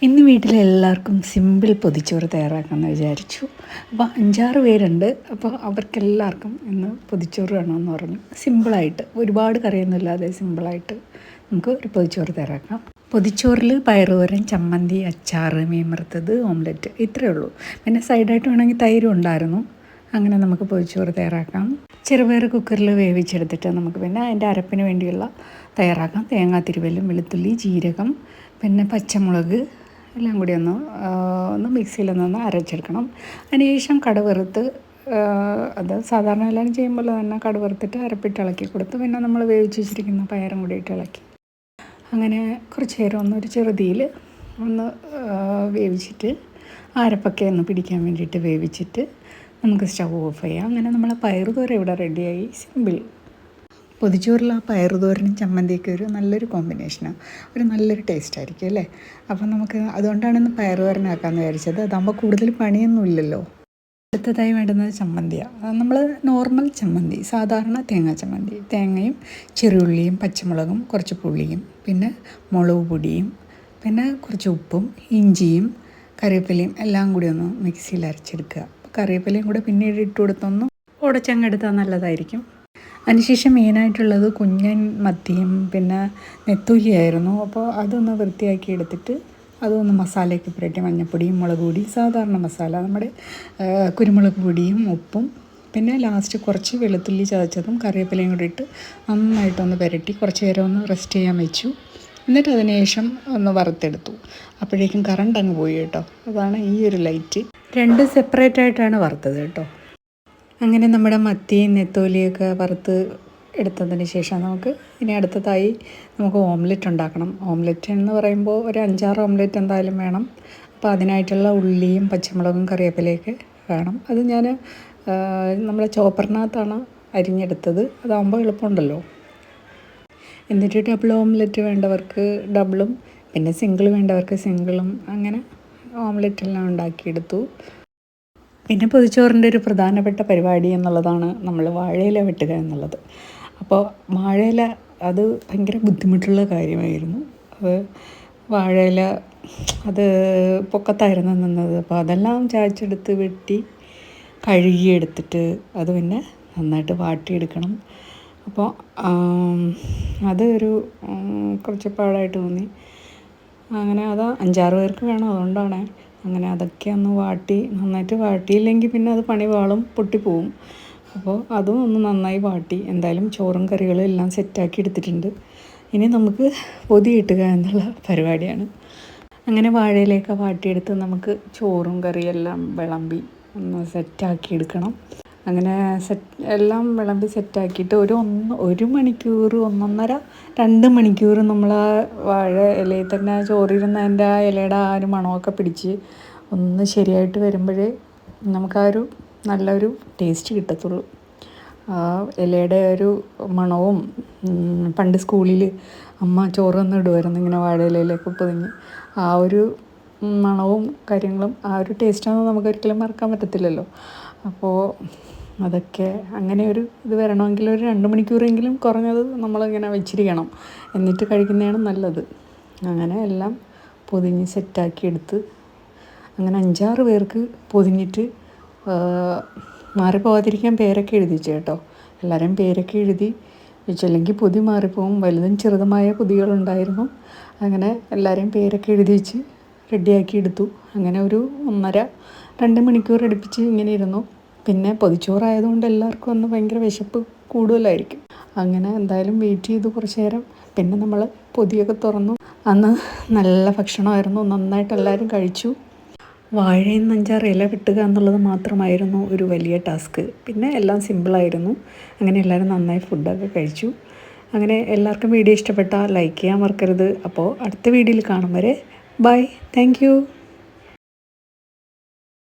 ഇന്ന് വീട്ടിലെല്ലാവർക്കും സിമ്പിൾ പൊതിച്ചോറ് തയ്യാറാക്കാമെന്ന് വിചാരിച്ചു. അപ്പോൾ 5-6 പേരുണ്ട്. അപ്പോൾ അവർക്കെല്ലാവർക്കും ഇന്ന് പൊതിച്ചോറ് വേണമെന്ന് പറഞ്ഞു. സിമ്പിളായിട്ട് ഒരുപാട് കറിയൊന്നുമില്ലാതെ സിമ്പിളായിട്ട് നമുക്ക് ഒരു പൊതിച്ചോറ് തയ്യാറാക്കാം. പൊതിച്ചോറിൽ പയറുതോരൻ, ചമ്മന്തി, അച്ചാർ, മീൻ വറുത്തത്, ഓംലെറ്റ് ഇത്രയേ ഉള്ളൂ. പിന്നെ സൈഡായിട്ട് വേണമെങ്കിൽ തൈരും ഉണ്ടായിരുന്നു. അങ്ങനെ നമുക്ക് പൊതിച്ചോറ് തയ്യാറാക്കാം. ചെറുപയർ കുക്കറിൽ വേവിച്ചെടുത്തിട്ട് നമുക്ക് പിന്നെ അതിൻ്റെ അരപ്പിന് വേണ്ടിയുള്ള തയ്യാറാക്കാം. തേങ്ങാ തിരുവല്ലും, വെളുത്തുള്ളി, ജീരകം, പിന്നെ പച്ചമുളക് എല്ലാം കൂടി ഒന്ന് മിക്സിയിലൊന്ന് അരച്ചെടുക്കണം. അതിനുശേഷം കടുക് വറുത്ത് അത് സാധാരണ എല്ലാവരും ചെയ്യുമ്പോൾ തന്നെ കടുക് വറുത്തിട്ട് അരപ്പിട്ട് ഇളക്കി കൊടുത്ത് പിന്നെ നമ്മൾ വേവിച്ച് വെച്ചിരിക്കുന്ന പയറും കൂടി ഇട്ട് ഇളക്കി അങ്ങനെ കുറച്ച് നേരം ഒരു ചെറുതീയിൽ ഒന്ന് വേവിച്ചിട്ട് അരപ്പൊക്കെ ഒന്ന് പിടിക്കാൻ വേണ്ടിയിട്ട് വേവിച്ചിട്ട് നമുക്ക് സ്റ്റവ് ഓഫ് ചെയ്യാം. അങ്ങനെ നമ്മളെ പയറുതോര ഇവിടെ റെഡിയായി. സിമ്പിൾ. പൊതിച്ചോറിൽ ആ പയറുതോരനും ചമ്മന്തിയൊക്കെ ഒരു നല്ലൊരു കോമ്പിനേഷനാണ്. ഒരു നല്ലൊരു ടേസ്റ്റ് ആയിരിക്കും അല്ലേ. അപ്പം നമുക്ക് അതുകൊണ്ടാണ് ഇന്ന് പയറുതോരനാക്കാമെന്ന് വിചാരിച്ചത്. അതാകുമ്പോൾ കൂടുതൽ പണിയൊന്നുമില്ലല്ലോ. അടുത്തതായി വേണ്ടുന്നത് ചമ്മന്തിയാണ്. നമ്മൾ നോർമൽ ചമ്മന്തി, സാധാരണ തേങ്ങാ ചമ്മന്തി. തേങ്ങയും ചെറിയുള്ളിയും പച്ചമുളകും കുറച്ച് പുളിയും പിന്നെ മുളക് പൊടിയും പിന്നെ കുറച്ച് ഉപ്പും ഇഞ്ചിയും കറിവേപ്പിലയും എല്ലാം കൂടി ഒന്ന് മിക്സിയിൽ അരച്ചെടുക്കുക. കറിവേപ്പിലയും കൂടെ പിന്നീട് ഇട്ട് കൊടുത്തൊന്ന് ഉടച്ചങ്ങെടുത്താൽ നല്ലതായിരിക്കും. അതിനുശേഷം മെയിനായിട്ടുള്ളത് കുഞ്ഞൻ മത്തിയും പിന്നെ നെത്തോലിയായിരുന്നു. അപ്പോൾ അതൊന്ന് വൃത്തിയാക്കി എടുത്തിട്ട് അതൊന്ന് മസാലയൊക്കെ പുരട്ടി മഞ്ഞൾപ്പൊടിയും മുളക് പൊടിയും സാധാരണ മസാല നമ്മുടെ കുരുമുളക് പൊടിയും ഉപ്പും പിന്നെ ലാസ്റ്റ് കുറച്ച് വെളുത്തുള്ളി ചതച്ചതും കറിവേപ്പിലയും കൂടി ഇട്ട് നന്നായിട്ടൊന്ന് പുരട്ടി കുറച്ച് നേരം ഒന്ന് റെസ്റ്റ് ചെയ്യാൻ വെച്ചു. എന്നിട്ട് അതിന് ശേഷം ഒന്ന് വറുത്തെടുത്തു. അപ്പോഴേക്കും കറണ്ട് അങ്ങ് പോയി കേട്ടോ. അതാണ് ഈ ഒരു ലൈറ്റ്. 2 സെപ്പറേറ്റ് ആയിട്ടാണ് വറുത്തത് കേട്ടോ. അങ്ങനെ നമ്മുടെ മത്തിയും നെത്തോലിയൊക്കെ വറുത്ത് എടുത്തതിന് ശേഷം നമുക്ക് ഇനി അടുത്തതായി നമുക്ക് ഓംലെറ്റ് ഉണ്ടാക്കണം. ഓംലെറ്റ് എന്ന് പറയുമ്പോൾ ഒരു 5-6 ഓംലെറ്റ് എന്തായാലും വേണം. അപ്പോൾ അതിനായിട്ടുള്ള ഉള്ളിയും പച്ചമുളകും കറിവേപ്പിലയൊക്കെ വേണം. അത് ഞാൻ നമ്മളെ ചോപ്പറിനകത്താണ് അരിഞ്ഞെടുത്തത്. അതാകുമ്പോൾ എളുപ്പമുണ്ടല്ലോ. എന്നിട്ട് ഡബിൾ ഓംലെറ്റ് വേണ്ടവർക്ക് ഡബിളും പിന്നെ സിംഗിൾ വേണ്ടവർക്ക് സിംഗിളും അങ്ങനെ ഓംലെറ്റെല്ലാം ഉണ്ടാക്കിയെടുത്തു. പിന്നെ പൊതിച്ചോറിൻ്റെ ഒരു പ്രധാനപ്പെട്ട പരിപാടി എന്നുള്ളതാണ് നമ്മൾ വാഴയില വെട്ടുക എന്നുള്ളത്. അപ്പോൾ വാഴയില അത് ഭയങ്കര ബുദ്ധിമുട്ടുള്ള കാര്യമായിരുന്നു. അത് വാഴയില അത് പൊക്കത്തായിരുന്നു നിന്നത്. അപ്പോൾ അതെല്ലാം ചായച്ചെടുത്ത് വെട്ടി കഴുകിയെടുത്തിട്ട് അത് പിന്നെ നന്നായിട്ട് വാട്ടിയെടുക്കണം. അപ്പോൾ അത് കുറച്ച് പാടായിട്ട് തോന്നി. അങ്ങനെ അത് 5-6 പേർക്ക് വേണം. അതുകൊണ്ടാണ് അങ്ങനെ അതൊക്കെ ഒന്ന് നന്നായിട്ട് വാട്ടിയില്ലെങ്കിൽ പിന്നെ അത് പണി പാളും, പൊട്ടിപ്പോവും. അപ്പോൾ അതും ഒന്ന് നന്നായി വാട്ടി. എന്തായാലും ചോറും കറികളും എല്ലാം സെറ്റാക്കി എടുത്തിട്ടുണ്ട്. ഇനി നമുക്ക് പൊതി ഇട്ടുക എന്നുള്ള പരിപാടിയാണ്. അങ്ങനെ വാഴയിലേക്ക് വാട്ടിയെടുത്ത് നമുക്ക് ചോറും കറിയെല്ലാം വിളമ്പി ഒന്ന് സെറ്റാക്കി എടുക്കണം. അങ്ങനെ എല്ലാം വിളമ്പി സെറ്റാക്കിയിട്ട് ഒരു മണിക്കൂർ 1.5-2 മണിക്കൂർ നമ്മൾ ആ വാഴ ഇലയിൽ തന്നെ ചോറിരുന്നതിൻ്റെ ആ ഇലയുടെ ആ ഒരു മണമൊക്കെ പിടിച്ച് ഒന്ന് ശരിയായിട്ട് വരുമ്പോഴേ നമുക്കൊരു നല്ലൊരു ടേസ്റ്റ് കിട്ടത്തുള്ളൂ. ആ ഇലയുടെ ഒരു മണവും പണ്ട് സ്കൂളിൽ അമ്മ ചോറൊന്നും ഇടുമായിരുന്നു ഇങ്ങനെ വാഴ ഇലയിലേക്ക് പൊതിഞ്ഞ്. ആ ഒരു മണവും കാര്യങ്ങളും ആ ഒരു ടേസ്റ്റൊന്നും നമുക്കൊരിക്കലും മറക്കാൻ പറ്റത്തില്ലല്ലോ. അപ്പോൾ അതൊക്കെ അങ്ങനെ ഒരു ഇത് വരണമെങ്കിൽ ഒരു 2 മണിക്കൂറെങ്കിലും കുറഞ്ഞത് നമ്മളിങ്ങനെ വെച്ചിരിക്കണം. എന്നിട്ട് കഴിക്കുന്നതാണ് നല്ലത്. അങ്ങനെ എല്ലാം പൊതിഞ്ഞ് സെറ്റാക്കി എടുത്ത് അങ്ങനെ 5-6 പേർക്ക് പൊതിഞ്ഞിട്ട് മാറിപ്പോകാതിരിക്കാൻ പേരൊക്കെ എഴുതി വെച്ചു കേട്ടോ. എല്ലാവരും പേരൊക്കെ എഴുതി വെച്ചു, അല്ലെങ്കിൽ പൊതി മാറിപ്പോവും. വലുതും ചെറുതുമായ പൊതികളുണ്ടായിരുന്നു. അങ്ങനെ എല്ലാവരെയും പേരൊക്കെ എഴുതി വെച്ച് റെഡിയാക്കി എടുത്തു. അങ്ങനെ ഒരു 1.5-2 മണിക്കൂർ അടുപ്പിച്ച് ഇങ്ങനെ ഇരുന്നു. പിന്നെ പൊതിച്ചോറായതുകൊണ്ട് എല്ലാവർക്കും ഒന്ന് ഭയങ്കര വിശപ്പ് കൂടുതലായിരിക്കും. അങ്ങനെ എന്തായാലും വെയിറ്റ് ചെയ്തു കുറച്ച് നേരം. പിന്നെ നമ്മൾ പൊതിയൊക്കെ തുറന്നു. അന്ന് നല്ല ഭക്ഷണമായിരുന്നു. നന്നായിട്ട് എല്ലാവരും കഴിച്ചു. വാഴയിൽ നിന്ന് 5-6 ഇല വെട്ടുക എന്നുള്ളത് മാത്രമായിരുന്നു ഒരു വലിയ ടാസ്ക്. പിന്നെ എല്ലാം സിമ്പിളായിരുന്നു. അങ്ങനെ എല്ലാവരും നന്നായി ഫുഡൊക്കെ കഴിച്ചു. അങ്ങനെ എല്ലാവർക്കും വീഡിയോ ഇഷ്ടപ്പെട്ടാൽ ലൈക്ക് ചെയ്യാൻ മറക്കരുത്. അപ്പോൾ അടുത്ത വീഡിയോയിൽ കാണും വരെ ബൈ. Thank you.